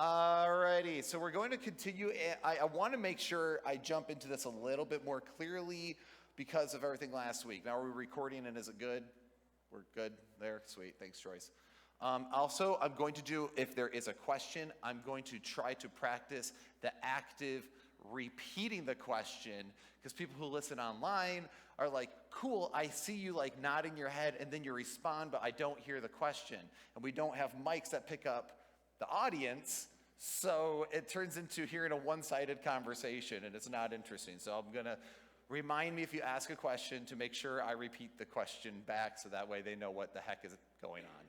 Alrighty, so we're going to continue. I want to make sure I jump into this a little bit more clearly because of everything last week. Now, are we recording and is it good? We're good there? Sweet. Thanks, Joyce. Also, I'm going to do, if there is a question, I'm going to try to practice the active repeating the question, because people who listen online are like, cool, I see you like nodding your head and then you respond, but I don't hear the question. And we don't have mics that pick up the audience, so it turns into hearing a one-sided conversation, and it's not interesting. So I'm going to remind me if you ask a question to make sure I repeat the question back, so that way they know what the heck is going on.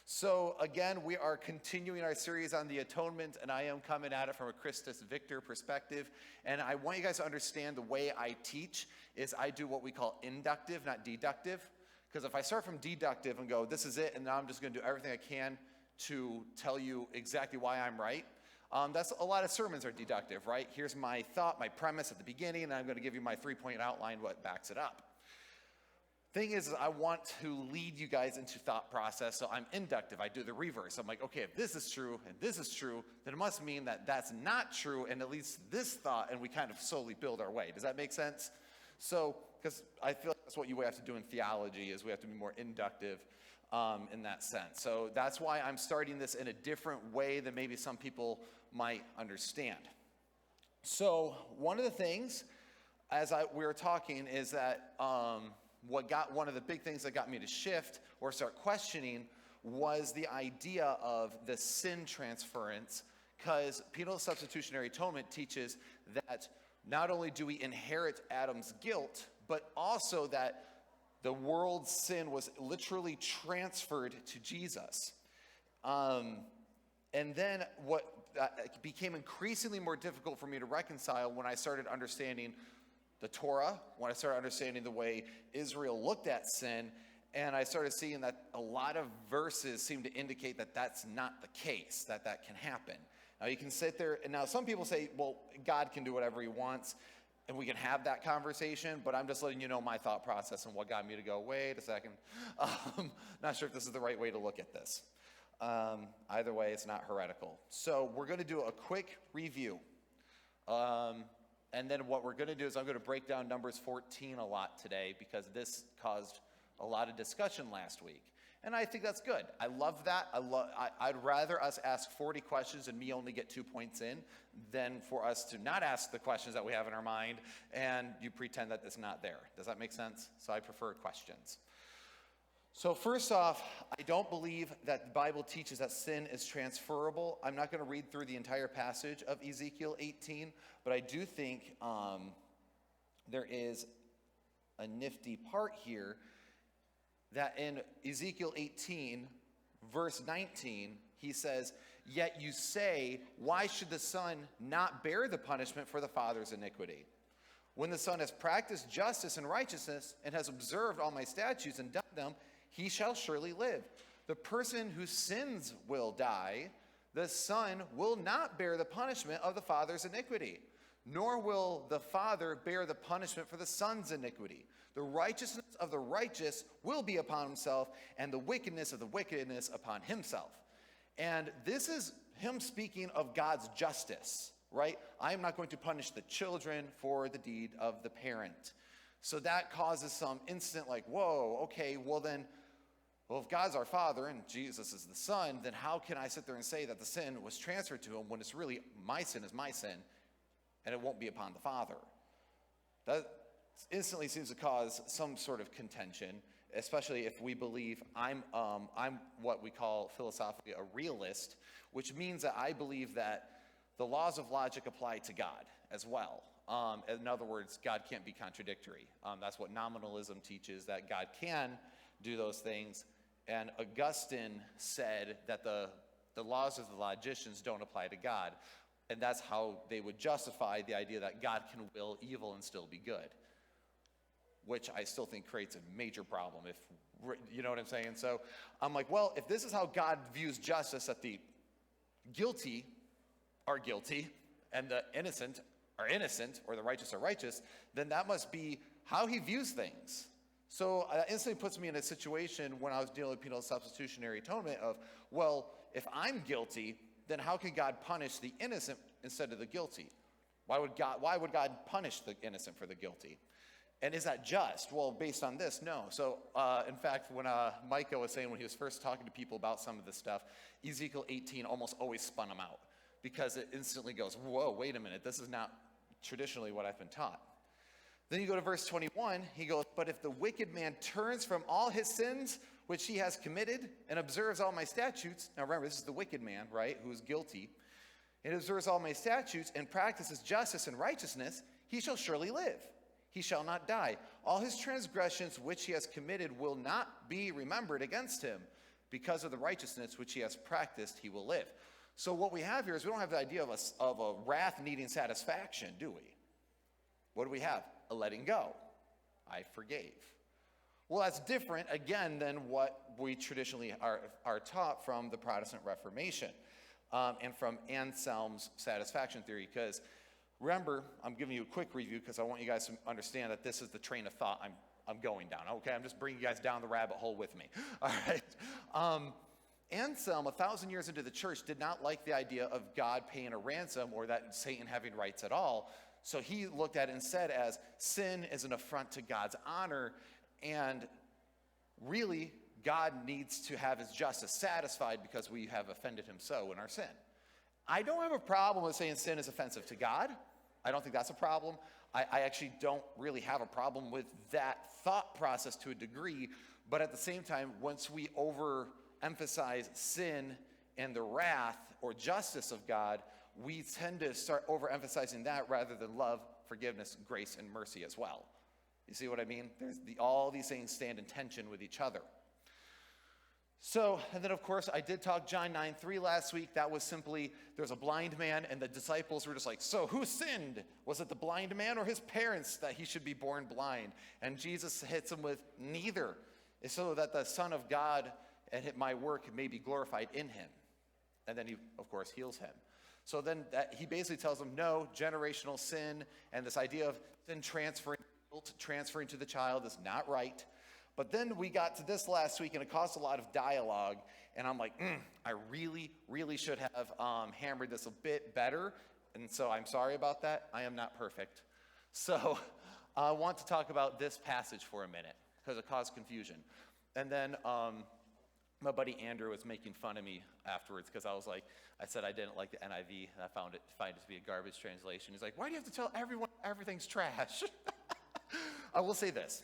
So again, we are continuing our series on the Atonement, and I am coming at it from a Christus Victor perspective. And I want you guys to understand the way I teach is I do what we call inductive, not deductive. Because if I start from deductive and go, this is it, and now I'm just going to do everything I can to tell you exactly why I'm right, that's a lot of sermons are deductive, right? Here's my thought, my premise at the beginning, and I'm going to give you my three-point outline, what backs it up. Thing is, I want to lead you guys into thought process, so I'm inductive. I do the reverse. I'm like, okay, if this is true and this is true, then it must mean that that's not true, and at least this thought, and we kind of slowly build our way. Does that make sense? So, because I feel like that's what you have to do in theology, is we have to be more inductive in that sense. So that's why I'm starting this in a different way than maybe some people might understand. So one of the things, as we were talking, is that one of the big things that got me to shift or start questioning was the idea of the sin transference, because penal substitutionary atonement teaches that not only do we inherit Adam's guilt, but also that the world's sin was literally transferred to Jesus. And then what became increasingly more difficult for me to reconcile when I started understanding the Torah, when I started understanding the way Israel looked at sin, and I started seeing that a lot of verses seem to indicate that that's not the case, that that can happen. Now you can sit there, and now some people say, well, God can do whatever he wants, and we can have that conversation, but I'm just letting you know my thought process and what got me to go, wait a second. Not sure if this is the right way to look at this. Either way, it's not heretical. So we're going to do a quick review. And then what we're going to do is I'm going to break down Numbers 14 a lot today, because this caused a lot of discussion last week. And I think that's good. I love that. I'd rather us ask 40 questions and me only get 2 points in than for us to not ask the questions that we have in our mind and you pretend that it's not there. Does that make sense? So I prefer questions. So first off, I don't believe that the Bible teaches that sin is transferable. I'm not going to read through the entire passage of Ezekiel 18, but I do think there is a nifty part here that in Ezekiel 18, verse 19, he says, "Yet you say, why should the son not bear the punishment for the father's iniquity? When the son has practiced justice and righteousness and has observed all my statutes and done them, he shall surely live. The person who sins will die. The son will not bear the punishment of the father's iniquity, nor will the father bear the punishment for the son's iniquity. The righteousness of the righteous will be upon himself, and the wickedness of the wickedness upon himself." And this is him speaking of God's justice, right? I am not going to punish the children for the deed of the parent. So that causes some instant like, whoa, okay, well, if God's our father and Jesus is the son, then how can I sit there and say that the sin was transferred to him when it's really my sin is my sin and it won't be upon the father? That instantly seems to cause some sort of contention, especially if we believe I'm what we call philosophically a realist, which means that I believe that the laws of logic apply to God as well. In other words, God can't be contradictory. That's what nominalism teaches, that God can do those things. And Augustine said that the laws of the logicians don't apply to God. And that's how they would justify the idea that God can will evil and still be good, which I still think creates a major problem, if you know what I'm saying. So I'm like, well, if this is how God views justice, that the guilty are guilty and the innocent are innocent, or the righteous are righteous, then that must be how he views things. So that instantly puts me in a situation when I was dealing with penal substitutionary atonement of, well, if I'm guilty, then how can God punish the innocent instead of the guilty? Why would God punish the innocent for the guilty? And is that just? Well, based on this, no. So, in fact, when Micah was saying when he was first talking to people about some of this stuff, Ezekiel 18 almost always spun him out because it instantly goes, whoa, wait a minute, this is not traditionally what I've been taught. Then you go to verse 21, he goes, but if the wicked man turns from all his sins, which he has committed, and observes all my statutes, now remember, this is the wicked man, right, who is guilty, and observes all my statutes and practices justice and righteousness, he shall surely live. He shall not die. All his transgressions which he has committed will not be remembered against him. Because of the righteousness which he has practiced, he will live. So what we have here is we don't have the idea of a wrath needing satisfaction, do we? What do we have? A letting go. I forgave. Well, that's different, again, than what we traditionally are taught from the Protestant Reformation and from Anselm's satisfaction theory. Because remember, I'm giving you a quick review because I want you guys to understand that this is the train of thought I'm going down. Okay, I'm just bringing you guys down the rabbit hole with me. All right. Anselm, 1,000 years into the church, did not like the idea of God paying a ransom or that Satan having rights at all. So he looked at it instead as sin is an affront to God's honor, and really God needs to have his justice satisfied because we have offended him so in our sin. I don't have a problem with saying sin is offensive to God. I don't think that's a problem. I actually don't really have a problem with that thought process to a degree, but at the same time, once we overemphasize sin and the wrath or justice of God, we tend to start overemphasizing that rather than love, forgiveness, grace, and mercy as well. You see what I mean? All these things stand in tension with each other. So, and then of course, I did talk John 9:3 last week. That was simply, there's a blind man, and the disciples were just like, so who sinned? Was it the blind man or his parents that he should be born blind? And Jesus hits him with neither, so that the Son of God and my work may be glorified in him. And then he, of course, heals him. So then he basically tells them, no, generational sin and this idea of sin transferring to the child is not right. But then we got to this last week, and it caused a lot of dialogue, and I'm like, I really, really should have hammered this a bit better, and so I'm sorry about that. I am not perfect. So I want to talk about this passage for a minute, because it caused confusion. And then my buddy Andrew was making fun of me afterwards, because I said I didn't like the NIV, and I find it to be a garbage translation. He's like, why do you have to tell everyone everything's trash? I will say this.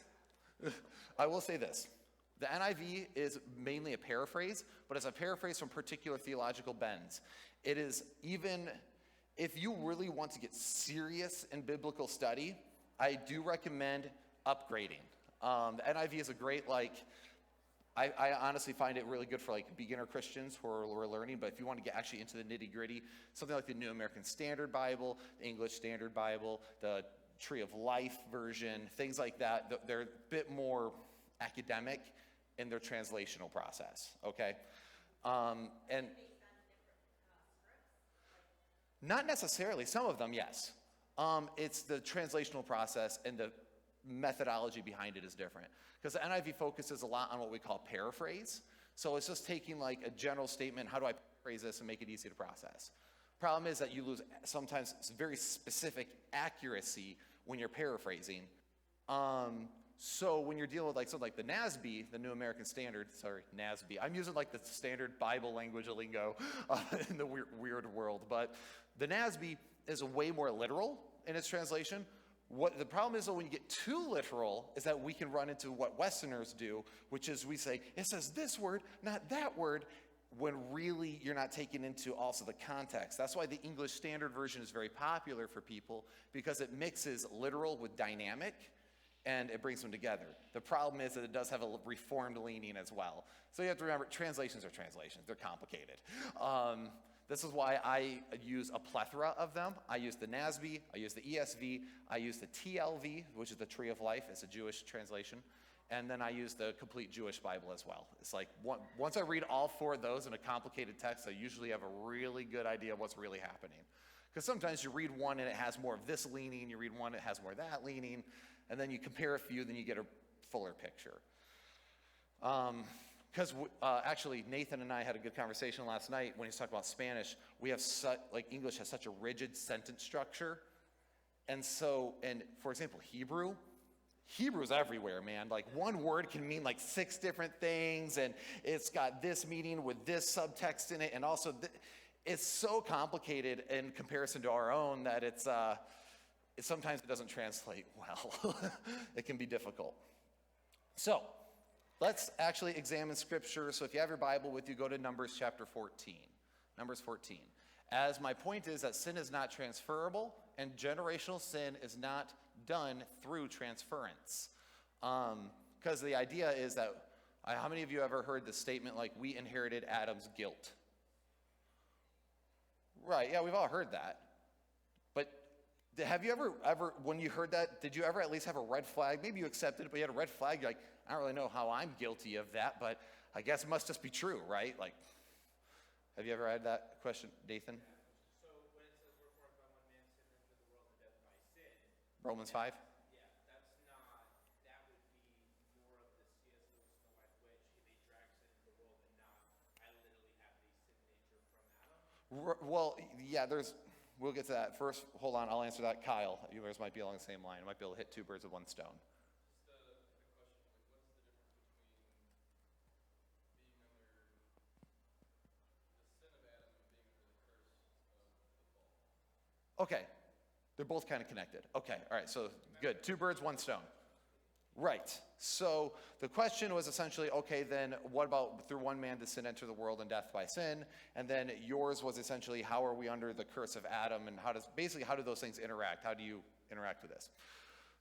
The NIV is mainly a paraphrase, but it's a paraphrase from particular theological bends. It is, even if you really want to get serious in biblical study, I do recommend upgrading. The NIV is a great, I honestly find it really good for beginner Christians who are learning, but if you want to get actually into the nitty gritty, something like the New American Standard Bible, the English Standard Bible, the Tree of Life version, things like that, they're a bit more academic in their translational process, okay? And not necessarily, some of them, yes. It's the translational process and the methodology behind it is different. Because the NIV focuses a lot on what we call paraphrase. So it's just taking a general statement, how do I paraphrase this and make it easy to process? Problem is that you lose sometimes very specific accuracy when you're paraphrasing. So when you're dealing with something like the NASB, the New American Standard, NASB. I'm using the standard Bible language lingo in the weird world, but the NASB is way more literal in its translation. What the problem is, though, when you get too literal, is that we can run into what Westerners do, which is we say, it says this word, not that word, when really you're not taking into also the context. That's why the English Standard Version is very popular for people, because it mixes literal with dynamic, and it brings them together. The problem is that it does have a reformed leaning as well. So you have to remember, translations are translations. They're complicated. This is why I use a plethora of them. I use the NASB, I use the ESV, I use the TLV, which is the Tree of Life. It's a Jewish translation. And then I use the Complete Jewish Bible as well. It's once I read all four of those in a complicated text, I usually have a really good idea of what's really happening. Because sometimes you read one and it has more of this leaning, you read one, it has more of that leaning, and then you compare a few, then you get a fuller picture. Because actually, Nathan and I had a good conversation last night when he was talking about Spanish. We have English has such a rigid sentence structure. And so, and for example, Hebrew's everywhere, man. Like one word can mean like 6 different things, and it's got this meaning with this subtext in it, and also it's so complicated in comparison to our own that sometimes it doesn't translate well. It can be difficult. So, let's actually examine Scripture. So if you have your Bible with you, go to Numbers chapter 14. Numbers 14. As my point is that sin is not transferable, and generational sin is not done through transference. Because the idea is that, how many of you ever heard the statement like, we inherited Adam's guilt? Right, yeah, we've all heard that. But have you ever, when you heard that, did you ever at least have a red flag? Maybe you accepted it, but you had a red flag. You're like, I don't really know how I'm guilty of that, but I guess it must just be true, right? Like, have you ever had that question, Nathan? So when it says, wherefore by one man sin entered the world and death by sin. Romans 5? Yeah, that would be more of the C.S. Lewis Snow White Witch. They drag sin into the world and not, I literally have the sin nature from Adam. Well, yeah, we'll get to that. First, hold on, I'll answer that. Kyle, you guys might be along the same line. You might be able to hit 2 birds with 1 stone. Okay, they're both kind of connected. Okay, all right, so good. 2 birds, 1 stone. Right, so the question was essentially, okay, then what about through one man did sin enter the world and death by sin? And then yours was essentially, how are we under the curse of Adam, and how do those things interact? How do you interact with this?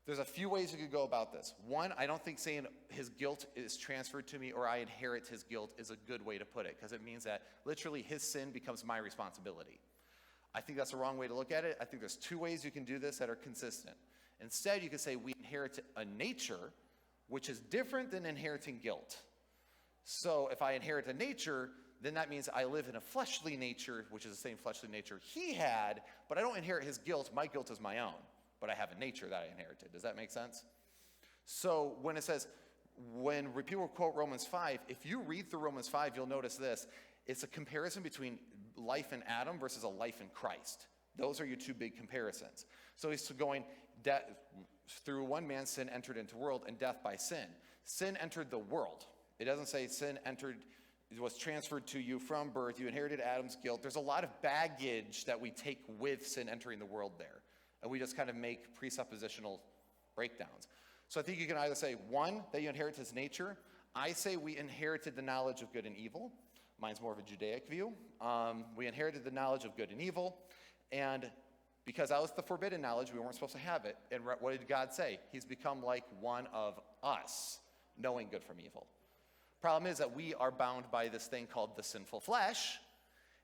There's a few ways you could go about this. One, I don't think saying his guilt is transferred to me or I inherit his guilt is a good way to put it, because it means that literally his sin becomes my responsibility. I think that's the wrong way to look at it. I think there's 2 ways you can do this that are consistent. Instead, you could say we inherit a nature, which is different than inheriting guilt. So if I inherit a nature, then that means I live in a fleshly nature, which is the same fleshly nature he had, but I don't inherit his guilt. My guilt is my own, but I have a nature that I inherited. Does that make sense? So when it says, when people quote Romans 5, if you read through Romans 5, you'll notice this. It's a comparison between life in Adam versus a life in Christ. Those are your 2 big comparisons. So he's going, through one man sin entered into the world, and death by sin. Sin entered the world. It doesn't say sin was transferred to you from birth. You inherited Adam's guilt. There's a lot of baggage that we take with sin entering the world there. And we just kind of make presuppositional breakdowns. So I think you can either say, 1, that you inherit his nature. I say we inherited the knowledge of good and evil. Mine's more of a Judaic view. We inherited the knowledge of good and evil, and because that was the forbidden knowledge, we weren't supposed to have it. And what did God say? He's become like one of us, knowing good from evil. Problem is that we are bound by this thing called the sinful flesh,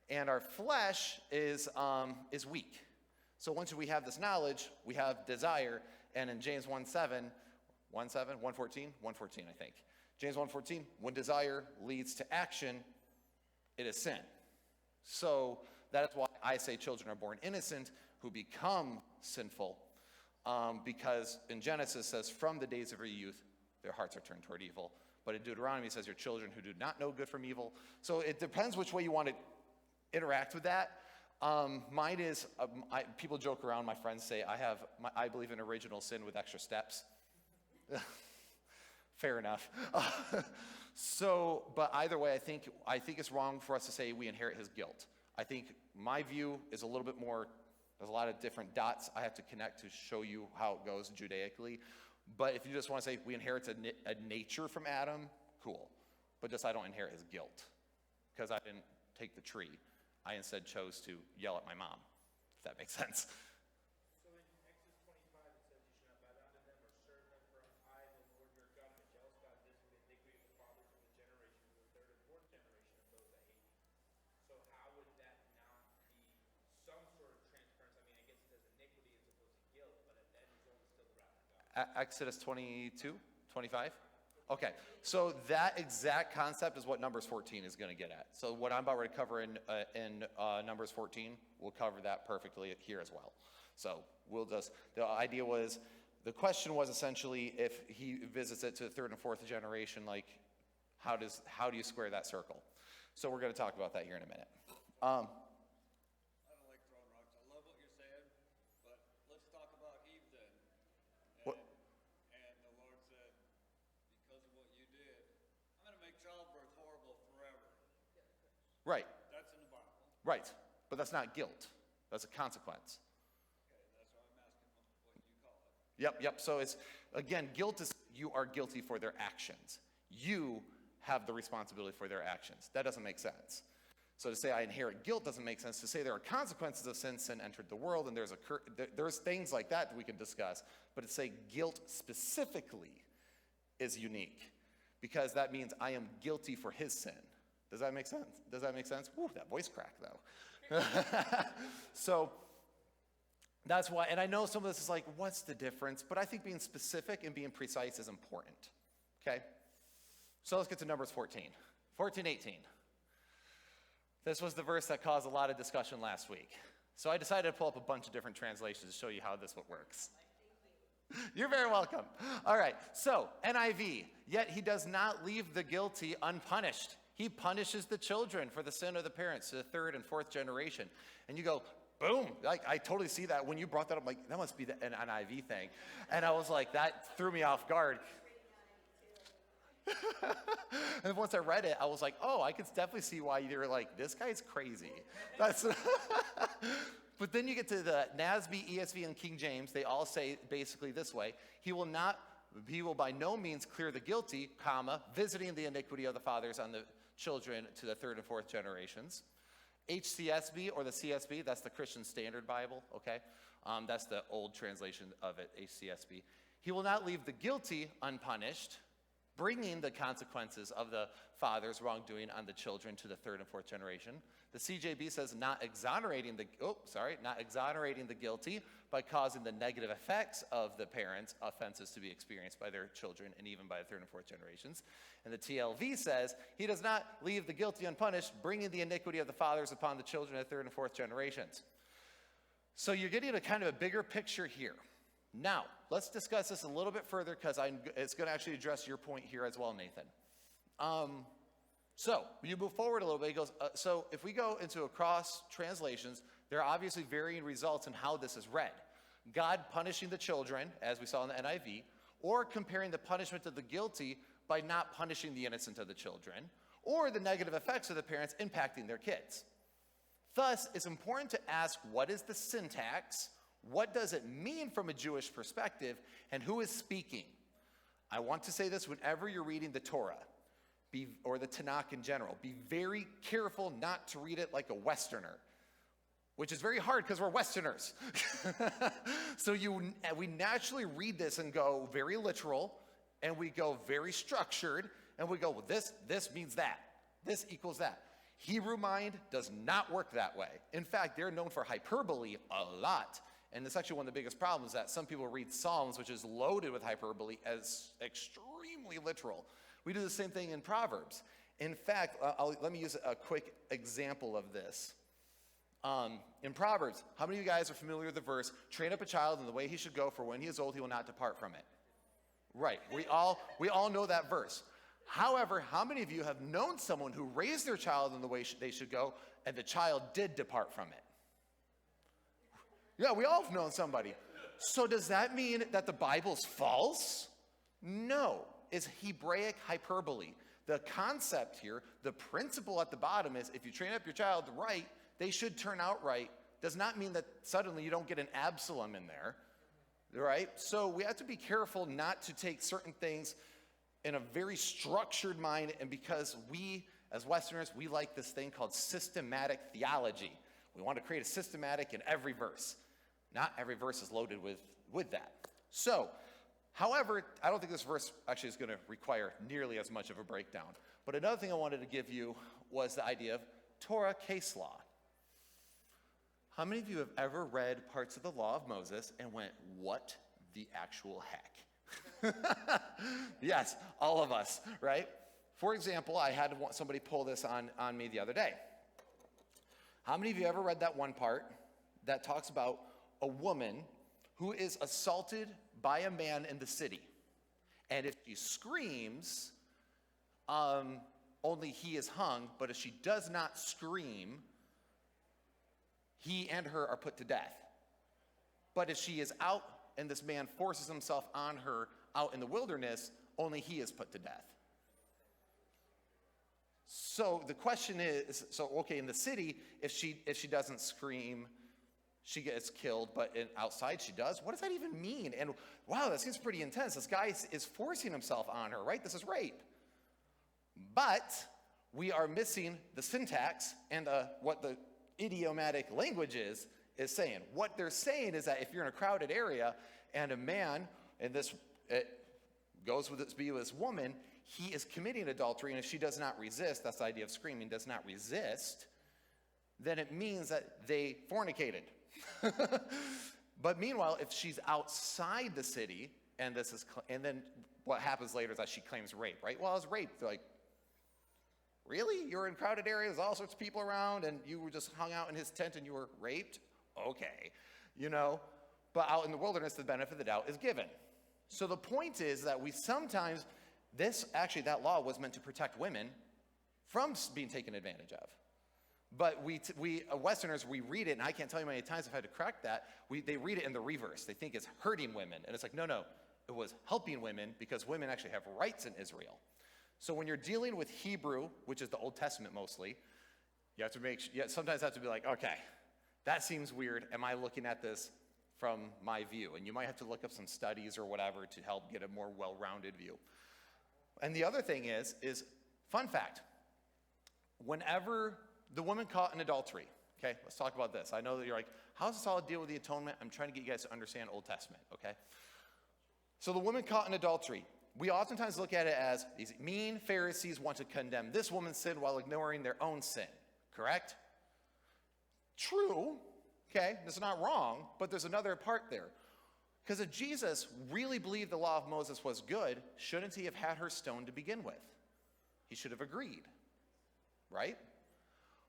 and our flesh is weak. So once we have this knowledge, we have desire, and in James 1:14, I think. James 1:14, when desire leads to action, it is sin. So that is why I say children are born innocent who become sinful, because in Genesis it says, from the days of your youth, their hearts are turned toward evil. But in Deuteronomy it says, your children who do not know good from evil. So it depends which way you want to interact with that. Mine is, people joke around, my friends say, I believe in original sin with extra steps. Fair enough. But either way, I think it's wrong for us to say we inherit his guilt. I think my view is a little bit more, there's a lot of different dots I have to connect to show you how it goes Judaically. But if you just want to say we inherit a nature from Adam, cool. But just I don't inherit his guilt, because I didn't take the tree. I instead chose to yell at my mom, if that makes sense. So in Exodus 25, it says, you shall not bow down to them or serve them, for I, the Lord your God, am a jealous God, visiting the iniquity of the fathers of the generation, to the 3rd and 4th generation of those that hate me. So how would that not be some sort of transference? I mean, I guess it says iniquity as opposed to guilt, but at the end result is still the wrath of God. Exodus 22, 25? Okay, so that exact concept is what Numbers 14 is going to get at. So what I'm about ready to cover in Numbers 14, we'll cover that perfectly here as well. So the idea was, the question was essentially if he visits it to the 3rd and 4th generation, like, How do you square that circle? So we're going to talk about that here in a minute. I don't like throwing rocks. I love what you're saying, but let's talk about Eve then. What? And the Lord said, because of what you did, I'm going to make childbirth horrible forever. Right, That's in the Bible. right. But that's not guilt. That's a consequence. Okay, that's why I'm asking what you call it. Yep. So it's, again, guilt is you are guilty for their actions. You have the responsibility for their actions. That doesn't make sense. So to say I inherit guilt doesn't make sense. To say there are consequences of sin entered the world, and there's things like that we can discuss. But to say guilt specifically is unique, because that means I am guilty for his sin. Does that make sense? Woo, that voice crack though. So that's why, and I know some of this is like, what's the difference? But I think being specific and being precise is important. Okay? So let's get to Numbers 14. 14:18. This was the verse that caused a lot of discussion last week. So I decided to pull up a bunch of different translations to show you how this works. You're very welcome. All right, so NIV, yet he does not leave the guilty unpunished. He punishes the children for the sin of the parents to the third and fourth generation. And you go, boom, like I totally see that. When you brought that up, I'm like, that must be an NIV thing. And I was like, that threw me off guard. And once I read it, I was like, oh, I could definitely see why you're like, this guy's crazy. That's But then you get to the NASB, ESV, and King James. They all say basically this way: he will by no means clear the guilty, visiting the iniquity of the fathers on the children to the third and fourth generations. HCSB, or the CSB, that's the Christian Standard Bible, okay? That's the old translation of it, HCSB. He will not leave the guilty unpunished, bringing the consequences of the father's wrongdoing on the children to the third and fourth generation. The CJB says not exonerating the guilty by causing the negative effects of the parents' offenses to be experienced by their children and even by the third and fourth generations. And the TLV says he does not leave the guilty unpunished, bringing the iniquity of the fathers upon the children of the third and fourth generations. So you're getting a kind of a bigger picture here. Now, let's discuss this a little bit further, because it's going to actually address your point here as well, Nathan. So you move forward a little bit. He goes, so if we go into across translations, there are obviously varying results in how this is read. God punishing the children, as we saw in the NIV, or comparing the punishment of the guilty by not punishing the innocent of the children, or the negative effects of the parents impacting their kids. Thus, it's important to ask, what is the syntax? What does it mean from a Jewish perspective, and who is speaking? I want to say this whenever you're reading the Torah, or the Tanakh in general. Be very careful not to read it like a Westerner, which is very hard because we're Westerners. So we naturally read this and go very literal, and we go very structured, and we go, well, this means that. This equals that. Hebrew mind does not work that way. In fact, they're known for hyperbole a lot. And it's actually one of the biggest problems, that some people read Psalms, which is loaded with hyperbole, as extremely literal. We do the same thing in Proverbs. In fact, let me use a quick example of this. In Proverbs, how many of you guys are familiar with the verse, train up a child in the way he should go, for when he is old, he will not depart from it? Right, we all know that verse. However, how many of you have known someone who raised their child in the way they should go, and the child did depart from it? Yeah, we all have known somebody. So does that mean that the Bible's false? No, it's Hebraic hyperbole. The concept here, the principle at the bottom is, if you train up your child right, they should turn out right. Does not mean that suddenly you don't get an Absalom in there, right? So we have to be careful not to take certain things in a very structured mind, and because we, as Westerners, we like this thing called systematic theology. We want to create a systematic in every verse. Not every verse is loaded with that. So, however, I don't think this verse actually is going to require nearly as much of a breakdown. But another thing I wanted to give you was the idea of Torah Case Law. How many of you have ever read parts of the Law of Moses and went, what the actual heck? Yes, all of us, right? For example, I had somebody pull this on me the other day. How many of you ever read that one part that talks about a woman who is assaulted by a man in the city? And if she screams, only he is hung, but if she does not scream, he and her are put to death. But if she is out and this man forces himself on her out in the wilderness, only he is put to death. So the question is, okay, in the city, if she doesn't scream, she gets killed, but outside she does? What does that even mean? And wow, that seems pretty intense. This guy is forcing himself on her, right? This is rape. But we are missing the syntax and what the idiomatic language is saying. What they're saying is that if you're in a crowded area and a man, and this goes with this woman, he is committing adultery, and if she does not resist, that's the idea of screaming, does not resist, then it means that they fornicated. But meanwhile, if she's outside the city, and then what happens later is that she claims rape, right? Well, I was raped. They're like, really? You were in crowded areas, all sorts of people around, and you were just hung out in his tent and you were raped? Okay, but out in the wilderness, the benefit of the doubt is given. So the point is that we sometimes, that law was meant to protect women from being taken advantage of. But we Westerners, we read it, and I can't tell you how many times I've had to correct that. They read it in the reverse. They think it's hurting women. And it's like, no, it was helping women because women actually have rights in Israel. So when you're dealing with Hebrew, which is the Old Testament mostly, you sometimes have to be like, okay, that seems weird. Am I looking at this from my view? And you might have to look up some studies or whatever to help get a more well-rounded view. And the other thing is fun fact, whenever the woman caught in adultery, okay, let's talk about this. I know that you're like, how does this all deal with the atonement? I'm trying to get you guys to understand Old Testament, okay? So the woman caught in adultery, we oftentimes look at it as these mean Pharisees want to condemn this woman's sin while ignoring their own sin, correct? True, okay, that's not wrong, but there's another part there. Because if Jesus really believed the law of Moses was good, shouldn't he have had her stoned to begin with? He should have agreed, right?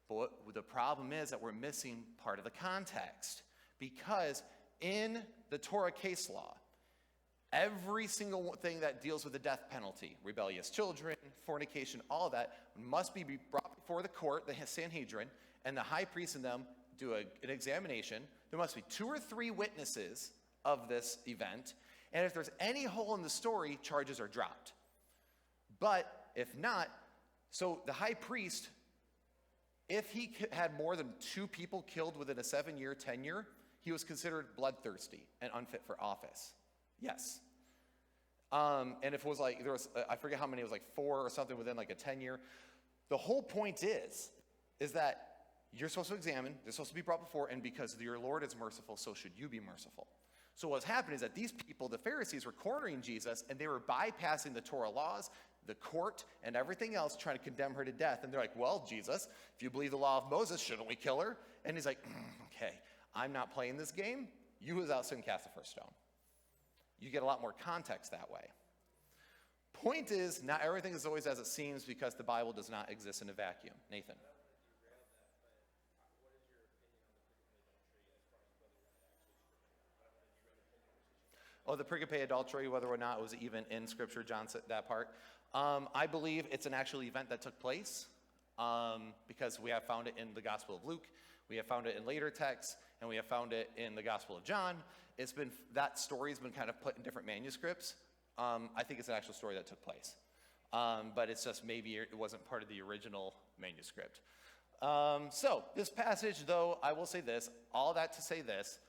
But the problem is that we're missing part of the context. Because in the Torah Case Law, every single thing that deals with the death penalty, rebellious children, fornication, all of that, must be brought before the court, the Sanhedrin, and the high priest and them do an examination. There must be 2 or 3 witnesses of this event, and if there's any hole in the story, charges are dropped. But if not, so the high priest, if he had more than 2 people killed within a 7-year tenure, he was considered bloodthirsty and unfit for office. Yes. And if it was like, I forget how many, it was like 4 or something within like a 10-year. The whole point is that you're supposed to examine, they're supposed to be brought before, and because your Lord is merciful, so should you be merciful. So what's happened is that these people, the Pharisees, were cornering Jesus, and they were bypassing the Torah laws, the court, and everything else, trying to condemn her to death. And they're like, well, Jesus, if you believe the law of Moses, shouldn't we kill her? And he's like, okay, I'm not playing this game. You without sin cast the first stone. You get a lot more context that way. Point is, not everything is always as it seems because the Bible does not exist in a vacuum. Nathan. Oh, the pericope adultery, whether or not it was even in Scripture, John said that part. I believe it's an actual event that took place because we have found it in the Gospel of Luke, we have found it in later texts, and we have found it in the Gospel of John. That story's been kind of put in different manuscripts. I think it's an actual story that took place. But it's just maybe it wasn't part of the original manuscript. So this passage, though, I will say this, all that to say this,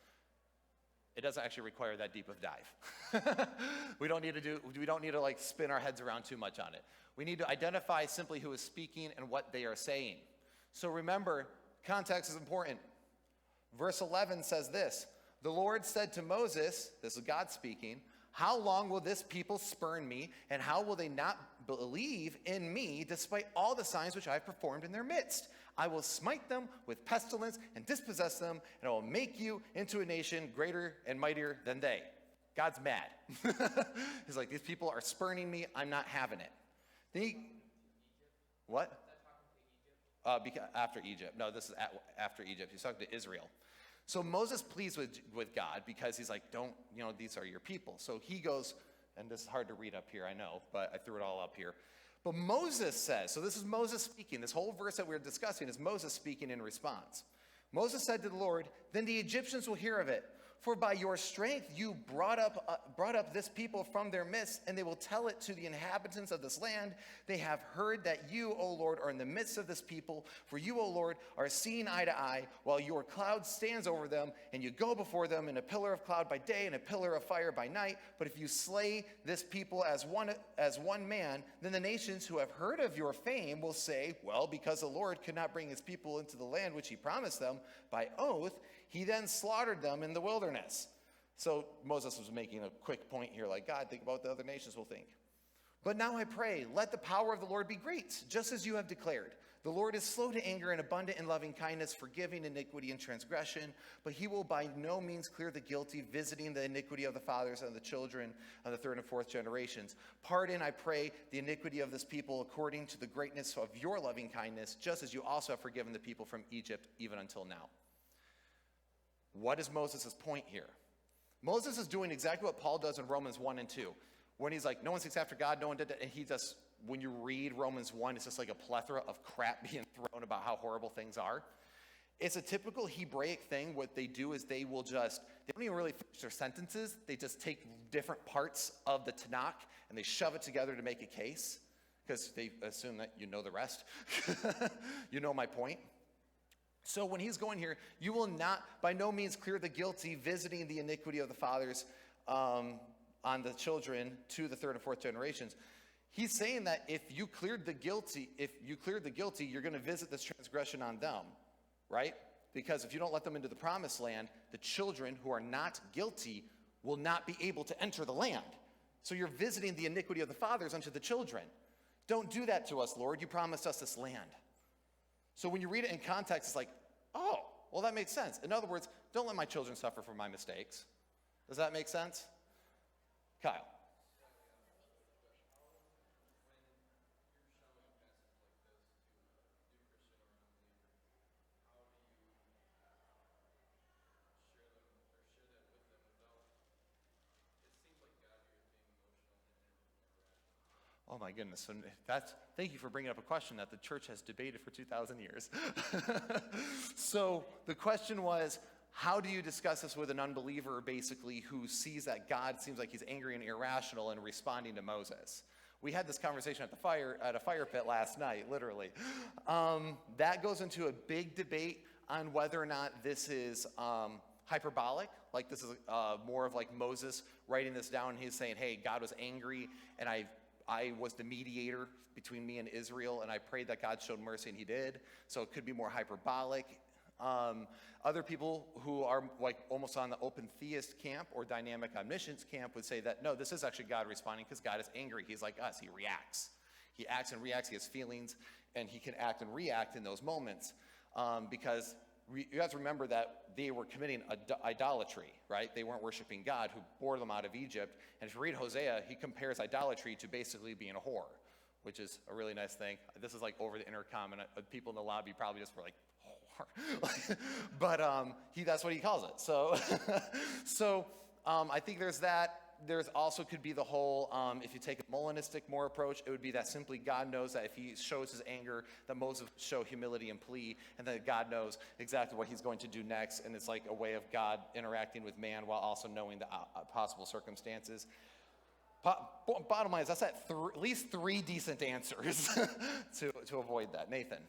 it doesn't actually require that deep of dive. we don't need to like spin our heads around too much on it. We need to identify simply who is speaking and what they are saying. So remember, context is important. Verse 11 says this, the Lord said to Moses, this is God speaking, how long will this people spurn me, and how will they not believe in me despite all the signs which I have performed in their midst? I will smite them with pestilence and dispossess them, and I will make you into a nation greater and mightier than they. God's mad. He's like, these people are spurning me. I'm not having it. What? After Egypt. No, this is after Egypt. He's talking to Israel. So Moses pleads with God because he's like, these are your people. So he goes, and this is hard to read up here, I know, but I threw it all up here. But Moses says, so this is Moses speaking. This whole verse that we're discussing is Moses speaking in response. Moses said to the Lord, then the Egyptians will hear of it. For by your strength you brought up this people from their midst, and they will tell it to the inhabitants of this land. They have heard that you, O Lord, are in the midst of this people. For you, O Lord, are seen eye to eye, while your cloud stands over them, and you go before them in a pillar of cloud by day and a pillar of fire by night. But if you slay this people as one man, then the nations who have heard of your fame will say, well, because the Lord could not bring his people into the land which he promised them by oath, he then slaughtered them in the wilderness. So Moses was making a quick point here, like, God, think about what the other nations will think. But now I pray, let the power of the Lord be great, just as you have declared. The Lord is slow to anger and abundant in loving kindness, forgiving iniquity and transgression, but he will by no means clear the guilty, visiting the iniquity of the fathers and the children of the third and fourth generations. Pardon, I pray, the iniquity of this people according to the greatness of your loving kindness, just as you also have forgiven the people from Egypt even until now. What is Moses' point here? Moses is doing exactly what Paul does in Romans 1 and 2. When he's like, no one seeks after God, no one did that. And he just, when you read Romans 1, it's just like a plethora of crap being thrown about how horrible things are. It's a typical Hebraic thing. What they do is they don't even really finish their sentences. They just take different parts of the Tanakh and they shove it together to make a case because they assume that you know the rest. You know my point. So when he's going here, you will not by no means clear the guilty, visiting the iniquity of the fathers on the children to the third and fourth generations. He's saying that if you cleared the guilty, you're going to visit this transgression on them, right? Because if you don't let them into the promised land, the children who are not guilty will not be able to enter the land. So you're visiting the iniquity of the fathers unto the children. Don't do that to us, Lord. You promised us this land. So when you read it in context, it's like, oh, well, that makes sense. In other words, don't let my children suffer for my mistakes. Does that make sense? Kyle. Oh my goodness, so thank you for bringing up a question that the church has debated for 2,000 years. So the question was, how do you discuss this with an unbeliever basically who sees that God seems like he's angry and irrational and responding to Moses? We had this conversation at a fire pit last night, literally. That goes into a big debate on whether or not this is hyperbolic, like this is more of like Moses writing this down and he's saying, hey, God was angry and I was the mediator between me and Israel, and I prayed that God showed mercy, and he did. So it could be more hyperbolic. Other people who are like almost on the open theist camp or dynamic omniscience camp would say that, no, this is actually God responding because God is angry. He's like us. He reacts. He acts and reacts. He has feelings, and he can act and react in those moments because you have to remember that they were committing idolatry, right? They weren't worshiping God who bore them out of Egypt. And if you read Hosea, he compares idolatry to basically being a whore, which is a really nice thing. This is like over the intercom, and people in the lobby probably just were like, whore. But that's what he calls it. So I think there's that. There's also could be the whole, if you take a Molinistic more approach, it would be that simply God knows that if he shows his anger, that Moses would show humility and plea, and that God knows exactly what he's going to do next, and it's like a way of God interacting with man while also knowing the possible circumstances. Bottom line is that's at least three decent answers to avoid that. Nathan.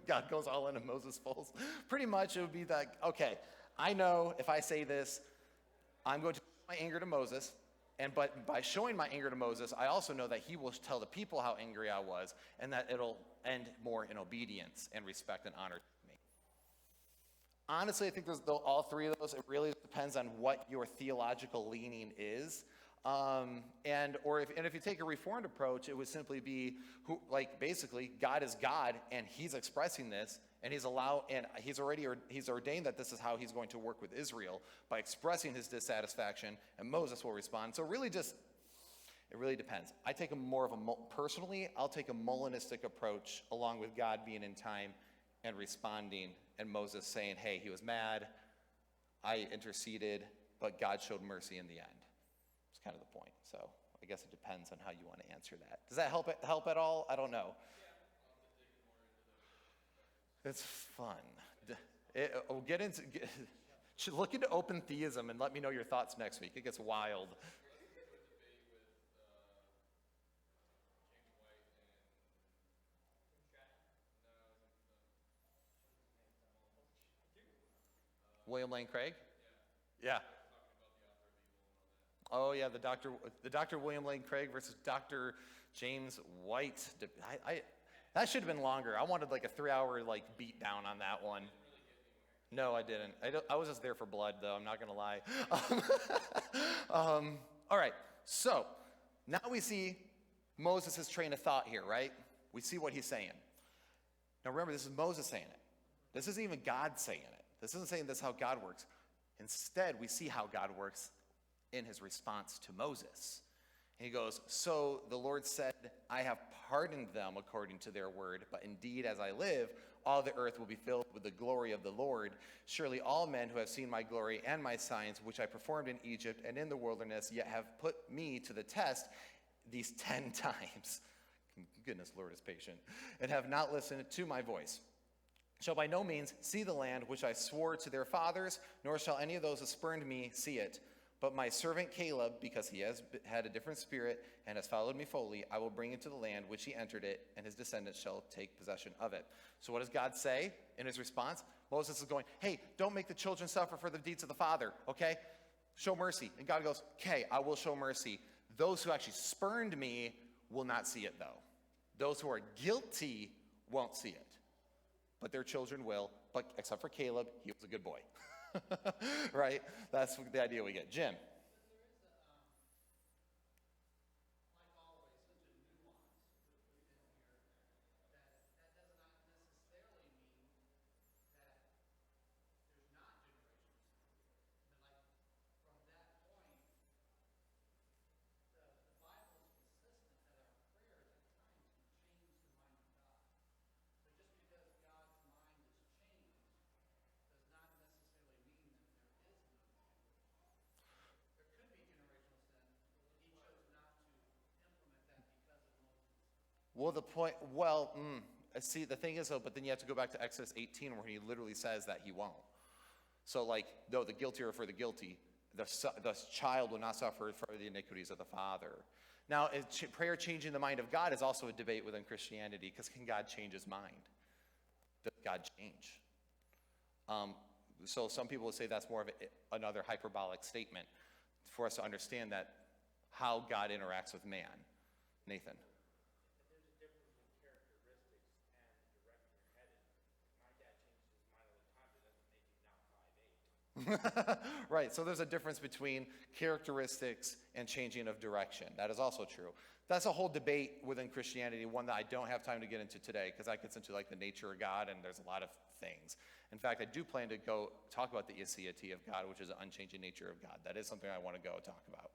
God goes all in and Moses folds. Pretty much it would be like, okay, I know if I say this, I'm going to show my anger to Moses, but by showing my anger to Moses, I also know that he will tell the people how angry I was, and that it'll end more in obedience and respect and honor to me. Honestly, I think there's all three of those. It really depends on what your theological leaning is. If you take a reformed approach, it would simply be basically God is God and he's expressing this and he's ordained that this is how he's going to work with Israel by expressing his dissatisfaction, and Moses will respond. So it really depends. I'll take a Molinistic approach along with God being in time and responding, and Moses saying, hey, he was mad, I interceded, but God showed mercy in the end. It's kind of the point. So I guess it depends on how you want to answer that. Does that help at all? I don't know. It's fun. Look into open theism and let me know your thoughts next week. It gets wild. William Lane Craig? Yeah. Oh yeah, the Dr. William Lane Craig versus Dr. James White. That should have been longer. I wanted like a 3-hour beat down on that one. No, I didn't. I was just there for blood, though. I'm not going to lie. All right. So now we see Moses' train of thought here, right? We see what he's saying. Now remember, this is Moses saying it. This isn't even God saying it. This isn't saying this is how God works. Instead, we see how God works in his response to Moses. And he goes, so the Lord said, I have pardoned them according to their word, but indeed as I live, all the earth will be filled with the glory of the Lord. Surely all men who have seen my glory and my signs, which I performed in Egypt and in the wilderness, yet have put me to the test these 10 times. Goodness, Lord is patient. And have not listened to my voice. Shall by no means see the land which I swore to their fathers, nor shall any of those who spurned me see it. But my servant Caleb, because he has had a different spirit and has followed me fully, I will bring into the land which he entered it, and his descendants shall take possession of it. So what does God say in his response? Moses is going, hey, don't make the children suffer for the deeds of the father, okay? Show mercy. And God goes, okay, I will show mercy. Those who actually spurned me will not see it, though. Those who are guilty won't see it. But their children will, but except for Caleb, he was a good boy. Right? That's the idea we get. Jim. See, the thing is, though, but then you have to go back to Exodus 18 where he literally says that he won't. So, though the guilty are for the guilty, the child will not suffer for the iniquities of the father. Now, prayer changing the mind of God is also a debate within Christianity, because can God change his mind? Does God change? So some people would say that's more of another hyperbolic statement for us to understand that how God interacts with man. Nathan. There's a difference between characteristics and direction you're headed. My dad changes his mind all the time, but it doesn't make him now 5'8". Right, so there's a difference between characteristics and changing of direction. That is also true. That's a whole debate within Christianity, one that I don't have time to get into today, because that gets into the nature of God, and there's a lot of things. In fact, I do plan to go talk about the aseity of God, which is the unchanging nature of God. That is something I want to go talk about.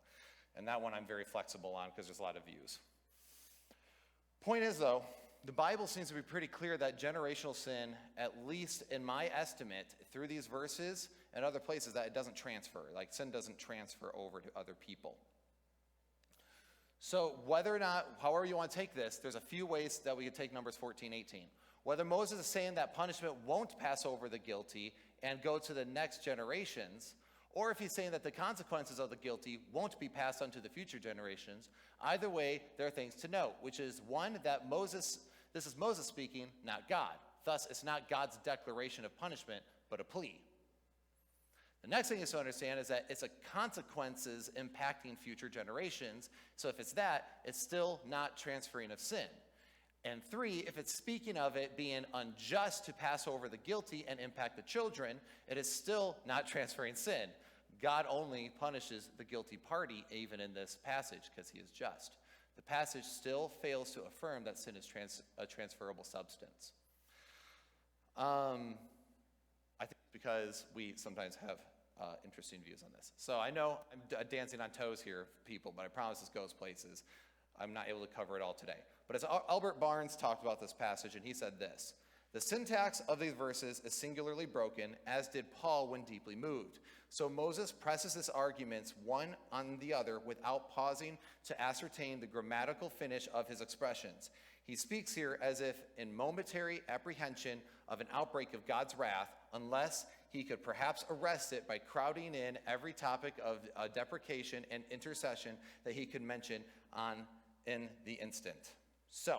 And that one I'm very flexible on, because there's a lot of views. Point is, though, the Bible seems to be pretty clear that generational sin, at least in my estimate, through these verses and other places, that it doesn't transfer. Sin doesn't transfer over to other people. So whether or not, however you want to take this, there's a few ways that we could take Numbers 14:18. Whether Moses is saying that punishment won't pass over the guilty and go to the next generations, or if he's saying that the consequences of the guilty won't be passed on to the future generations, either way, there are things to note, which is, one, that this is Moses speaking, not God. Thus, it's not God's declaration of punishment, but a plea. The next thing is to understand is that it's a consequences impacting future generations. So if it's that, it's still not transferring of sin. And 3, if it's speaking of it being unjust to pass over the guilty and impact the children, it is still not transferring sin. God only punishes the guilty party even in this passage because he is just. The passage still fails to affirm that sin is a transferable substance. I think because we sometimes have interesting views on this. So I know I'm dancing on toes here, people, but I promise this goes places. I'm not able to cover it all today. But as Albert Barnes talked about this passage, and he said this: The syntax of these verses is singularly broken, as did Paul when deeply moved. So Moses presses his arguments one on the other without pausing to ascertain the grammatical finish of his expressions. He speaks here as if in momentary apprehension of an outbreak of God's wrath, unless he could perhaps arrest it by crowding in every topic of deprecation and intercession that he could mention in the instant. So,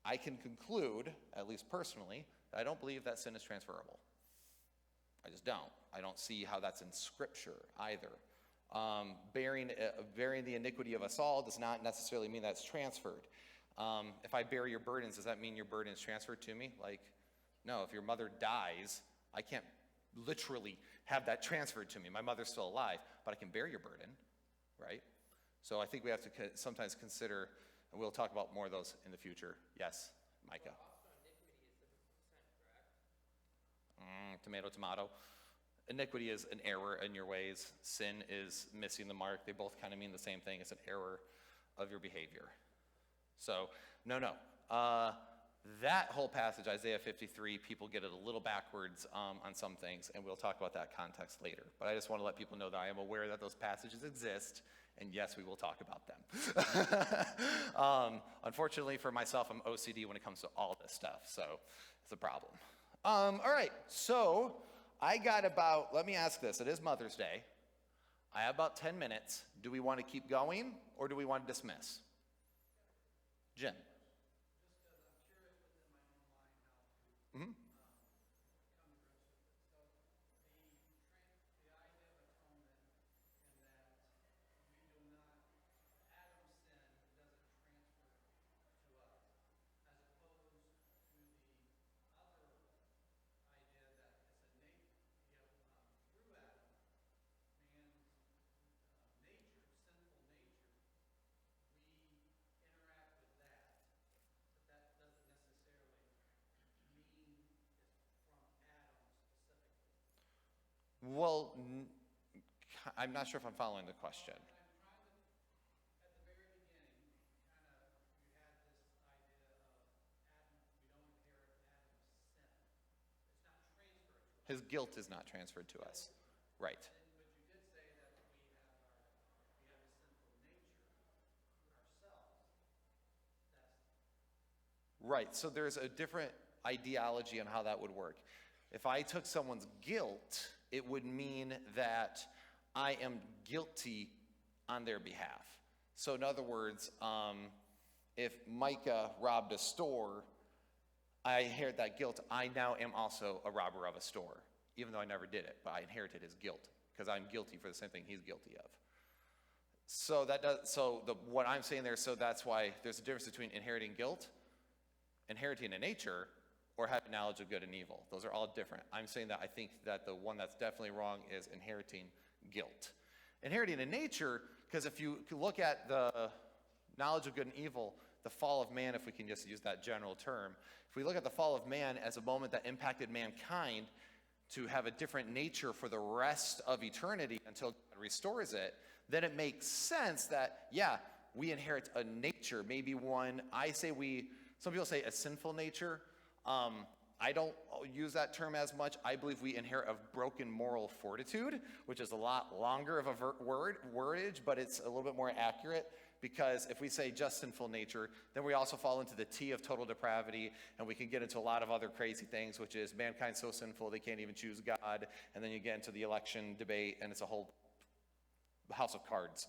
I can conclude, at least personally, that I don't believe that sin is transferable. I just don't. I don't see how that's in Scripture either. Bearing the iniquity of us all does not necessarily mean that's transferred. If I bear your burdens, does that mean your burden is transferred to me? Like, no, if your mother dies, I can't literally have that transferred to me. My mother's still alive, but I can bear your burden, right? So I think we have to sometimes consider, and we'll talk about more of those in the future. Yes, Micah. Tomato, tomato. Iniquity is an error in your ways. Sin is missing the mark. They both kind of mean the same thing. It's an error of your behavior. So, no. That whole passage, Isaiah 53, people get it a little backwards on some things, and we'll talk about that context later. But I just want to let people know that I am aware that those passages exist, and yes, we will talk about them. Unfortunately for myself, I'm OCD when it comes to all this stuff, so it's a problem. All right, so I got let me ask this. It is Mother's Day. I have about 10 minutes. Do we want to keep going, or do we want to dismiss? Jim. Mm-hmm. Well, I'm not sure if I'm following the question. His guilt is not transferred to us. Right. Right, so there's a different ideology on how that would work. If I took someone's guilt, it would mean that I am guilty on their behalf. So in other words, if Micah robbed a store, I inherit that guilt. I now am also a robber of a store, even though I never did it, but I inherited his guilt because I'm guilty for the same thing he's guilty of. So what I'm saying there, so that's why there's a difference between inheriting guilt, inheriting a nature, or having knowledge of good and evil. Those are all different. I'm saying that I think that the one that's definitely wrong is inheriting guilt. Inheriting a nature, because if you look at the knowledge of good and evil, the fall of man, if we can just use that general term, if we look at the fall of man as a moment that impacted mankind to have a different nature for the rest of eternity until God restores it, then it makes sense that, yeah, we inherit a nature, maybe one, some people say a sinful nature. I don't use that term as much. I believe we inherit a broken moral fortitude, which is a lot longer of a wordage, but it's a little bit more accurate, because if we say just sinful nature, then we also fall into the T of total depravity, and we can get into a lot of other crazy things, which is mankind so sinful they can't even choose God, and then you get into the election debate, and it's a whole house of cards.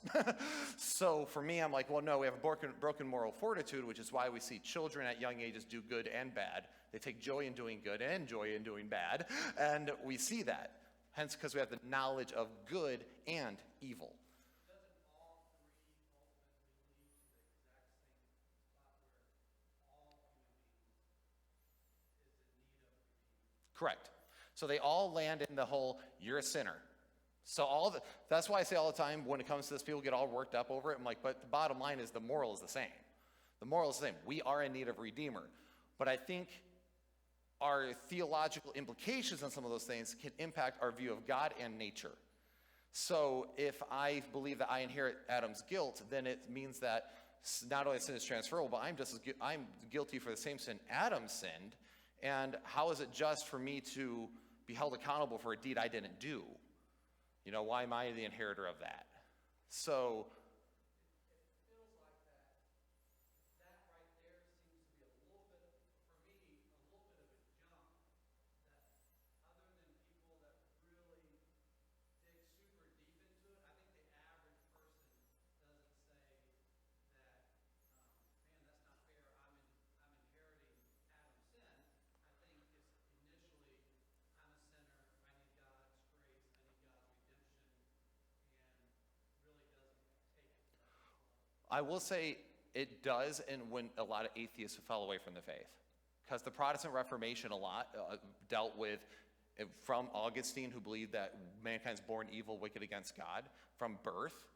So for me, I'm like, well, no, we have a broken moral fortitude, which is why we see children at young ages do good and bad. They take joy in doing good and joy in doing bad, and we see that. Hence, because we have the knowledge of good and evil. Correct. So they all land in the whole, you're a sinner. So that's why I say all the time, when it comes to this, people get all worked up over it. I'm like, but the bottom line is the moral is the same. The moral is the same. We are in need of a Redeemer. But I think our theological implications on some of those things can impact our view of God and nature. So if I believe that I inherit Adam's guilt, then it means that not only sin is transferable, but I'm guilty for the same sin Adam sinned. And how is it just for me to be held accountable for a deed I didn't do? You know, why am I the inheritor of that? So I will say it does, and when a lot of atheists fall away from the faith. Because the Protestant Reformation a lot dealt with, from Augustine, who believed that mankind's born evil, wicked against God, from birth.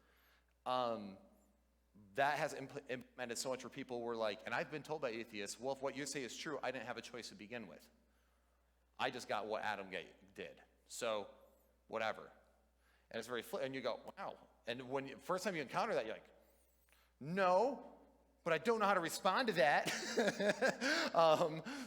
That has implemented so much where people were like, and I've been told by atheists, well, if what you say is true, I didn't have a choice to begin with. I just got what Adam did. So, whatever. And it's very, and you go, wow. And when first time you encounter that, you're like, no, but I don't know how to respond to that.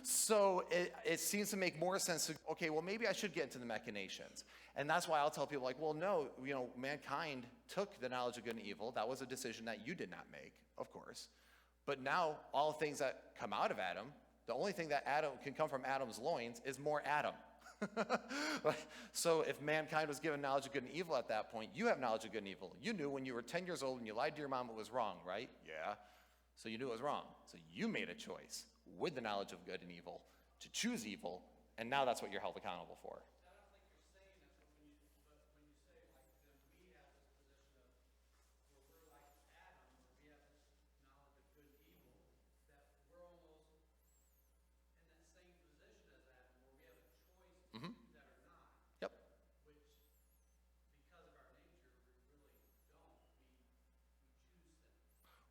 So it seems to make more sense to, okay, well, maybe I should get into the machinations. And that's why I'll tell people, like, well, no, you know, mankind took the knowledge of good and evil. That was a decision that you did not make, of course. But now, all things that come out of Adam, the only thing that can come from Adam's loins is more Adam. So if mankind was given knowledge of good and evil at that point, you have knowledge of good and evil. You knew when you were 10 years old and you lied to your mom it was wrong, right? Yeah. So you knew it was wrong. So you made a choice with the knowledge of good and evil to choose evil, and now that's what you're held accountable for.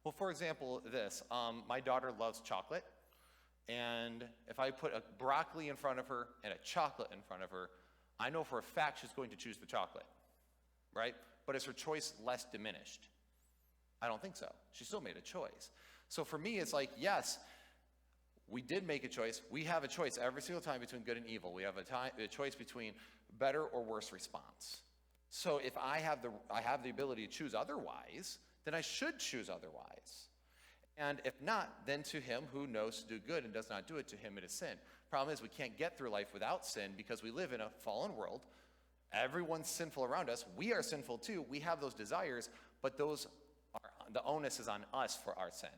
Well, for example, this, my daughter loves chocolate, and if I put a broccoli in front of her and a chocolate in front of her, I know for a fact she's going to choose the chocolate, right? But is her choice less diminished? I don't think so. She still made a choice. So for me, it's like, yes, we did make a choice. We have a choice every single time between good and evil. We have a choice between better or worse response. So if I have the ability to choose otherwise, then I should choose otherwise. And if not, then to him who knows to do good and does not do it, to him it is sin. Problem is, we can't get through life without sin because we live in a fallen world. Everyone's sinful around us. We are sinful too. We have those desires, but the onus is on us for our sin,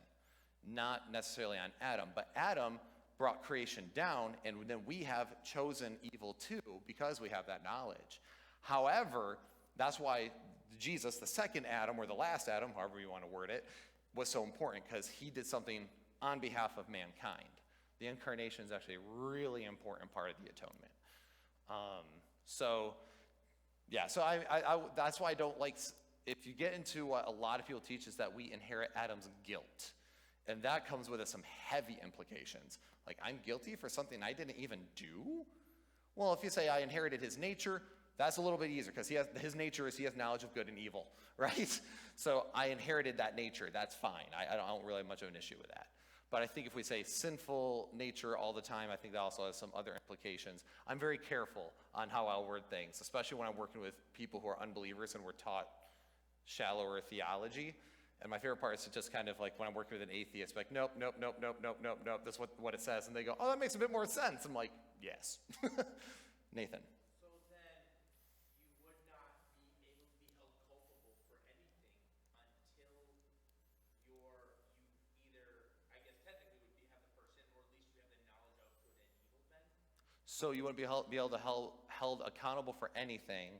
not necessarily on Adam. But Adam brought creation down, and then we have chosen evil too because we have that knowledge. However, that's why Jesus, the second Adam, or the last Adam, however you want to word it, was so important, because he did something on behalf of mankind. The incarnation is actually a really important part of the atonement. So that's why I don't like, if you get into what a lot of people teach, is that we inherit Adam's guilt. And that comes with some heavy implications. Like, I'm guilty for something I didn't even do? Well, if you say I inherited his nature, that's a little bit easier, because his nature is he has knowledge of good and evil, right? So I inherited that nature. That's fine. I don't really have much of an issue with that. But I think if we say sinful nature all the time, I think that also has some other implications. I'm very careful on how I'll word things, especially when I'm working with people who are unbelievers and were taught shallower theology. And my favorite part is to just kind of like, when I'm working with an atheist, like, nope, that's what it says. And they go, oh, that makes a bit more sense. I'm like, yes. Nathan. So then you would not be able to be held culpable for anything until you either, I guess technically would have the person, or at least you have the knowledge of good and evil then? So you wouldn't be able to held accountable for anything.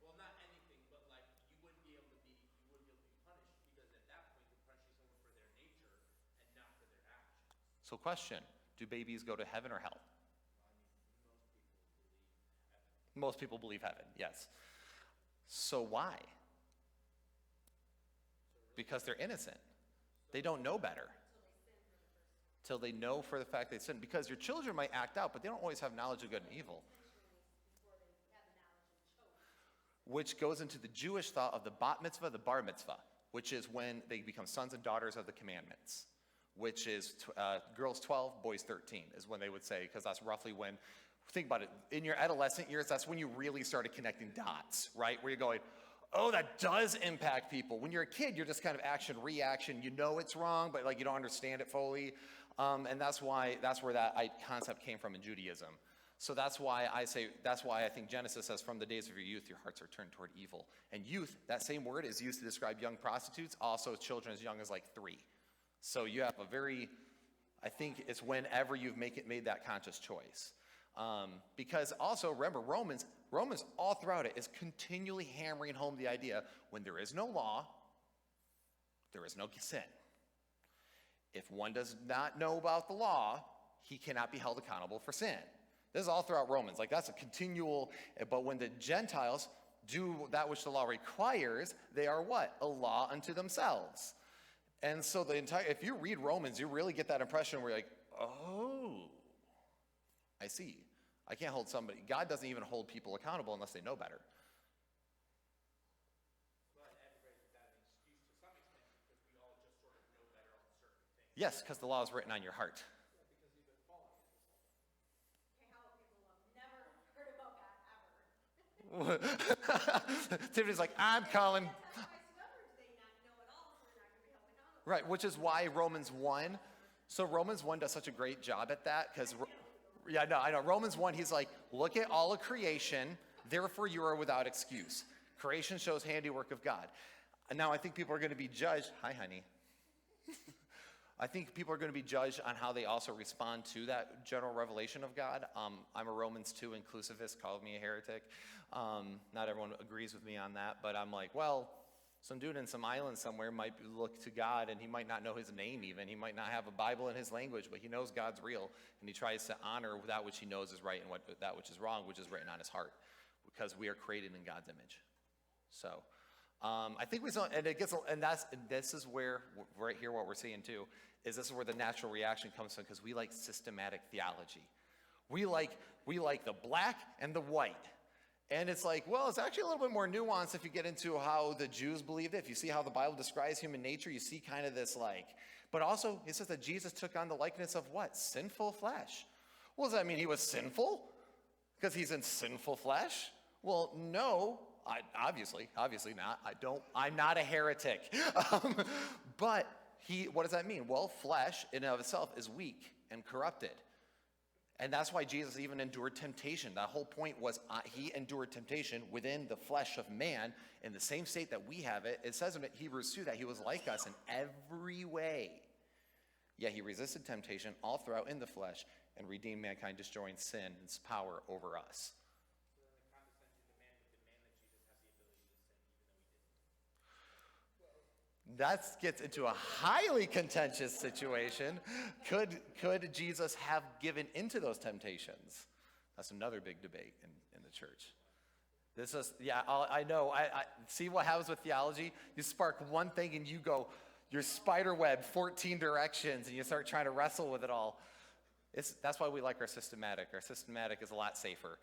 Well, not anything, but like you wouldn't be able to be punished, because at that point you're punishing someone for their nature and not for their actions. So question, do babies go to heaven or hell? Most people believe heaven, yes. So why? Because they're innocent. They don't know better. Till they know for the fact they sin. Because your children might act out, but they don't always have knowledge of good and evil. Which goes into the Jewish thought of the bat mitzvah, the bar mitzvah. which is when they become sons and daughters of the commandments, which is girls 12, boys 13, is when they would say, because that's roughly when, think about it, in your adolescent years, that's when you really started connecting dots, right? Where you're going, oh, that does impact people. When you're a kid, you're just kind of action, reaction. You know it's wrong, but like you don't understand it fully. And that's where that concept came from in Judaism. So that's why I think Genesis says, from the days of your youth, your hearts are turned toward evil. And youth, that same word is used to describe young prostitutes, also children as young as like 3. So you have I think it's whenever you've made that conscious choice. Because also, remember, Romans all throughout it is continually hammering home the idea, when there is no law, there is no sin. If one does not know about the law, he cannot be held accountable for sin. This is all throughout Romans. Like, that's a continual, but when the Gentiles do that which the law requires, they are what? A law unto themselves. And so if you read Romans, you really get that impression where you're like, oh, I see. I can't hold somebody. God doesn't even hold people accountable unless they know better. But everybody's got an excuse to some extent because we all just sort of know better on certain things. Yes, because the law is written on your heart. Yeah, because you've been following it this whole time. Okay, how about people who have never heard about that ever? Tiffany's like, I'm calling. That's how stubborn they not know it all, so they're not going to be held accountable. Right, which is why Romans 1. So Romans 1 does such a great job at that, because I know. Romans 1, he's like, look at all of creation, therefore you are without excuse. Creation shows handiwork of God. And now I think people are going to be judged. Hi, honey. I think people are going to be judged on how they also respond to that general revelation of God. I'm a Romans 2 inclusivist, called me a heretic. Not everyone agrees with me on that, but I'm like, well, some dude in some island somewhere might look to God, and he might not know his name even. He might not have a Bible in his language, but he knows God's real, and he tries to honor that which he knows is right and that which is wrong, which is written on his heart, because we are created in God's image. So I think this is where, right here, what we're seeing too, is this is where the natural reaction comes from, because we like systematic theology. We like the black and the white. And it's like, well, it's actually a little bit more nuanced if you get into how the Jews believed it. If you see how the Bible describes human nature, you see kind of this but also it says that Jesus took on the likeness of what? Sinful flesh. Well, does that mean he was sinful? Because he's in sinful flesh? Well, no, obviously not. I'm not a heretic. But what does that mean? Well, flesh in and of itself is weak and corrupted. And that's why Jesus even endured temptation. That whole point was he endured temptation within the flesh of man in the same state that we have it. It says in Hebrews 2 that he was like us in every way. Yet he resisted temptation all throughout in the flesh and redeemed mankind, destroying sin's power over us. So then the condescension demand would demand that Jesus has the ability to sin even though he didn't. That gets into a highly contentious situation. Could Jesus have given into those temptations? That's another big debate in the church. This is, I know. I see what happens with theology. You spark one thing and you go, your spider web, 14 directions, and you start trying to wrestle with it all. That's why we like our systematic. Our systematic is a lot safer.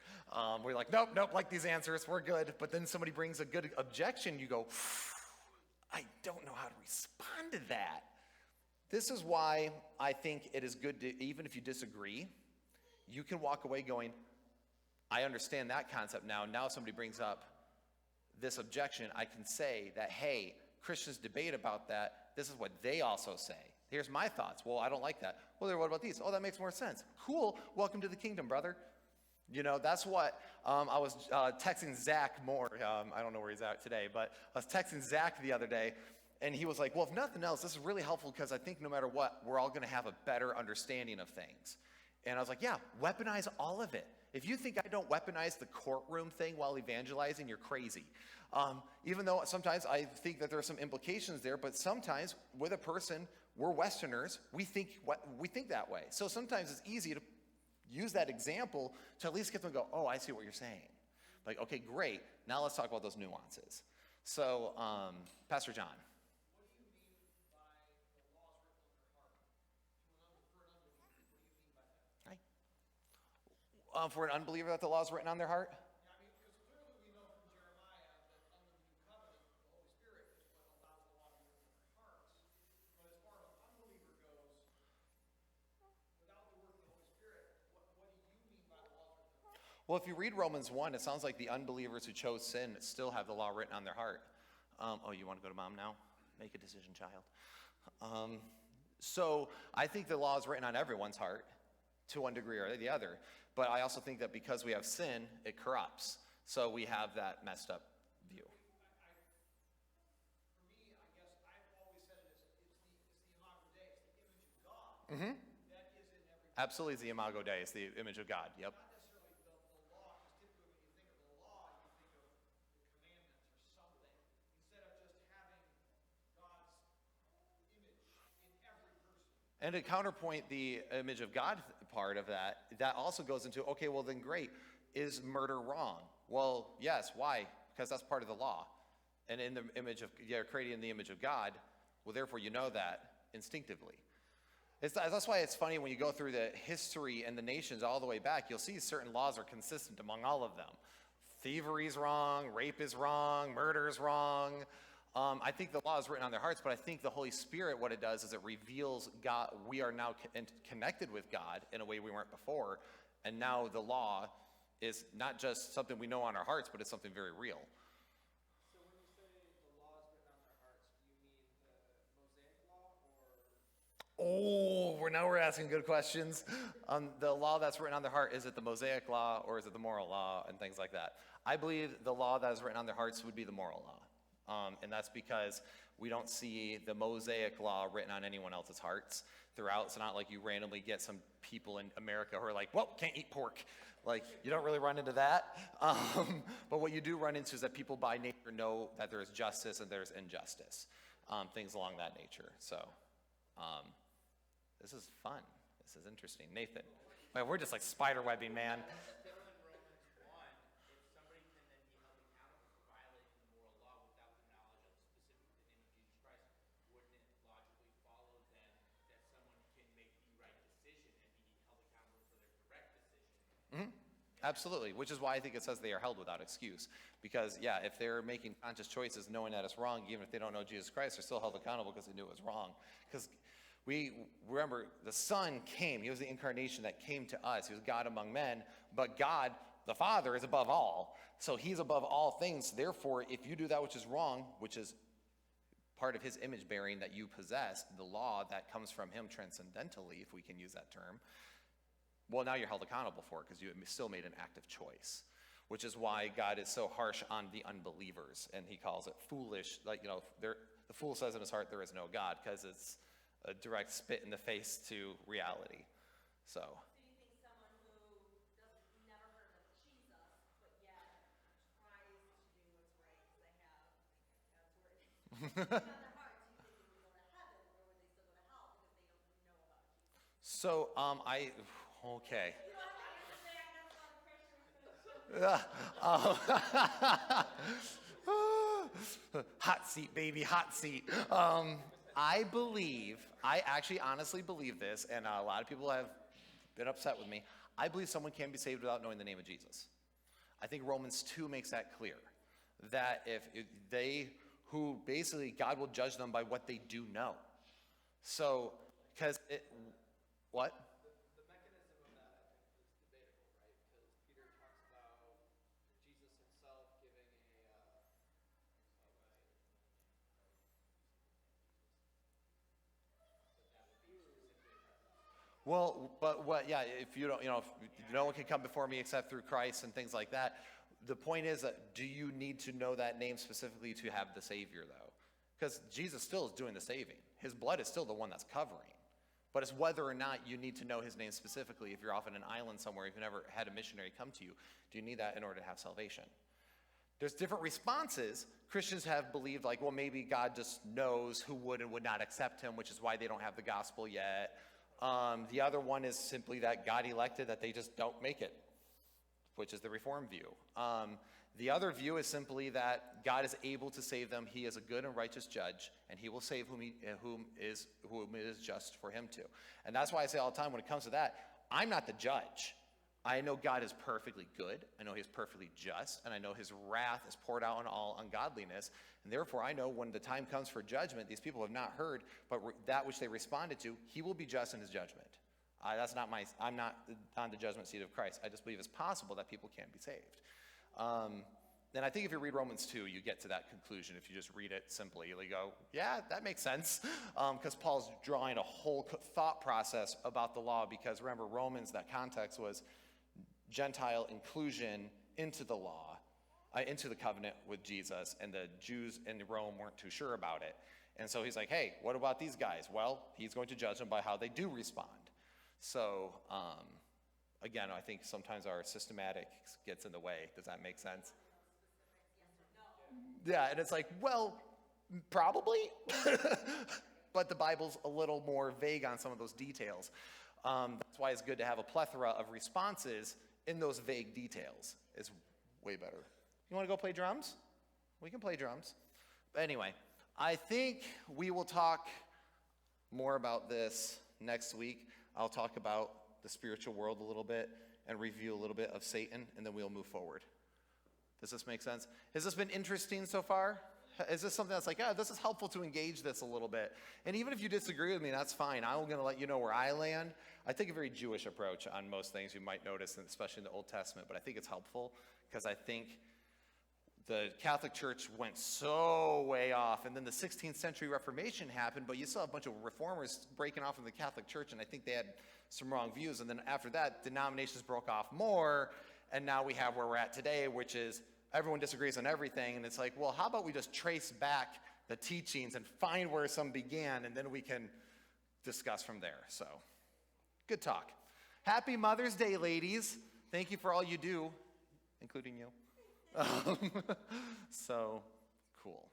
We're like, nope, like these answers, we're good. But then somebody brings a good objection, you go, I don't know how to respond to that. This is why I think it is good to, even if you disagree, you can walk away going, I understand that concept now. Now somebody brings up this objection, I can say that, hey, Christians debate about that. This is what they also say. Here's my thoughts. Well, I don't like that. Well, what about these? Oh, that makes more sense. Cool. Welcome to the kingdom, brother. That's what I was texting Zach Moore. I don't know where he's at today, but I was texting Zach the other day, and he was like, well, if nothing else, this is really helpful because I think no matter what, we're all going to have a better understanding of things. And I was like, yeah, weaponize all of it. If you think I don't weaponize the courtroom thing while evangelizing, you're crazy. Even though sometimes I think that there are some implications there, but sometimes with a person, we're Westerners, we think that way. So sometimes it's easy to use that example to at least get them to go, oh, I see what you're saying. Like, okay, great. Now let's talk about those nuances. So, Pastor John. What do you mean by the laws written on your heart? For an unbeliever, what do you mean by that? Hi. For an unbeliever that the law is written on their heart? Yeah, I mean, because clearly we know from Jeremiah that under the new covenant, the Holy Spirit is what allows the law to be Well, if you read Romans 1, it sounds like the unbelievers who chose sin still have the law written on their heart. Oh, you want to go to mom now? Make a decision, child. So I think the law is written on everyone's heart to one degree or the other. But I also think that because we have sin, it corrupts. So we have that messed up view. For me, I guess I've always said it as it's the imago Dei, it's the image of God that is in every. Absolutely, it's the imago Dei, it's the image of God. Yep. Not necessarily the law, because typically when you think of the law, you think of the commandments or something, instead of just having God's image in every person. And to counterpoint the image of God part of that, that also goes into, okay, well then great, is murder wrong? Well, yes, why? Because that's part of the law. And in the image of, you're created in the image of God, well therefore you know that instinctively. That's why it's funny when you go through the history and the nations all the way back, you'll see certain laws are consistent among all of them. Thievery is wrong, rape is wrong, murder is wrong. I think the law is written on their hearts, but I think the Holy Spirit, what it does is it reveals God. We are now connected with God in a way we weren't before, and now the law is not just something we know on our hearts, but it's something very real. So when you say the law is written on their hearts, do you mean the Mosaic law or? Now we're asking good questions. The law that's written on their heart, is it the Mosaic law or is it the moral law and things like that? I believe the law that is written on their hearts would be the moral law. And that's because we don't see the Mosaic law written on anyone else's hearts throughout. It's not like you randomly get some people in America who are like, well, can't eat pork. Like, you don't really run into that. But what you do run into is that people by nature know that there is justice and there's injustice, things along that nature. So this is fun. This is interesting. Nathan, man, we're just like spider webbing, man. Still in Romans 1, if somebody can then be held accountable for violating the moral law without the knowledge of specifically the name of Jesus Christ, wouldn't it logically follow then that someone can make the right decision and be held accountable for their correct decision? Absolutely, which is why I think it says they are held without excuse. Because, yeah, if they're making conscious choices knowing that it's wrong, even if they don't know Jesus Christ, they're still held accountable because they knew it was wrong. Because we remember the Son came. He was the incarnation that came to us. He was God among men. But God, the Father, is above all. So he's above all things. Therefore, if you do that which is wrong, which is part of his image bearing that you possess, the law that comes from him transcendentally, if we can use that term, well, now you're held accountable for it because you still made an active choice, which is why God is so harsh on the unbelievers, and he calls it foolish. Like, the fool says in his heart there is no God, because it's a direct spit in the face to reality. So. So you think someone who never heard of Jesus, but yet tries to do what's right because they have God's word on their hearts, you think they would go to heaven, or would they still go to hell because they don't know about Jesus? So, okay. You don't have to say I never thought a Christian. Hot seat, baby, hot seat. I actually honestly believe this, and a lot of people have been upset with me. I believe someone can be saved without knowing the name of Jesus. I think Romans 2 makes that clear, that if who basically God will judge them by what they do know. So, what? The mechanism of that, I think, is debatable, right? Because Peter talks about Jesus himself giving Well, but what? Yeah, if you don't, if no one can come before me except through Christ and things like that. The point is that do you need to know that name specifically to have the Savior, though? Because Jesus still is doing the saving. His blood is still the one that's covering. But it's whether or not you need to know his name specifically. If you're off on an island somewhere, if you've never had a missionary come to you, do you need that in order to have salvation? There's different responses. Christians have believed, like, well, maybe God just knows who would and would not accept him, which is why they don't have the gospel yet. The other one is simply that God elected that they just don't make it, which is the Reformed view. The other view is simply that God is able to save them. He is a good and righteous judge, and he will save whom it is just for him to. And that's why I say all the time when it comes to that, I'm not the judge. I know God is perfectly good. I know he is perfectly just, and I know his wrath is poured out on all ungodliness. And therefore, I know when the time comes for judgment, these people have not heard, but that which they responded to, he will be just in his judgment. I'm not on the judgment seat of Christ. I just believe it's possible that people can be saved. And I think if you read Romans 2, you get to that conclusion. If you just read it simply, you go, yeah, that makes sense. Because Paul's drawing a whole thought process about the law. Because remember, Romans, that context was Gentile inclusion into the law, into the covenant with Jesus. And the Jews in Rome weren't too sure about it. And so he's like, hey, what about these guys? Well, he's going to judge them by how they do respond. So, again, I think sometimes our systematic gets in the way. Does that make sense? Yeah, and it's like, well, probably. But the Bible's a little more vague on some of those details. That's why it's good to have a plethora of responses in those vague details. It's way better. You want to go play drums? We can play drums. But anyway, I think we will talk more about this next week. I'll talk about the spiritual world a little bit and review a little bit of Satan, and then we'll move forward. Does this make sense? Has this been interesting so far? Is this something that's like, yeah, this is helpful to engage this a little bit? And even if you disagree with me, that's fine. I'm going to let you know where I land. I take a very Jewish approach on most things you might notice, especially in the Old Testament, but I think it's helpful because I think the Catholic Church went so way off, and then the 16th century Reformation happened, but you saw a bunch of reformers breaking off from the Catholic Church, and I think they had some wrong views. And then after that, denominations broke off more, and now we have where we're at today, which is everyone disagrees on everything, and it's like, well, how about we just trace back the teachings and find where some began, and then we can discuss from there. So, good talk. Happy Mother's Day, ladies. Thank you for all you do, including you. So, cool.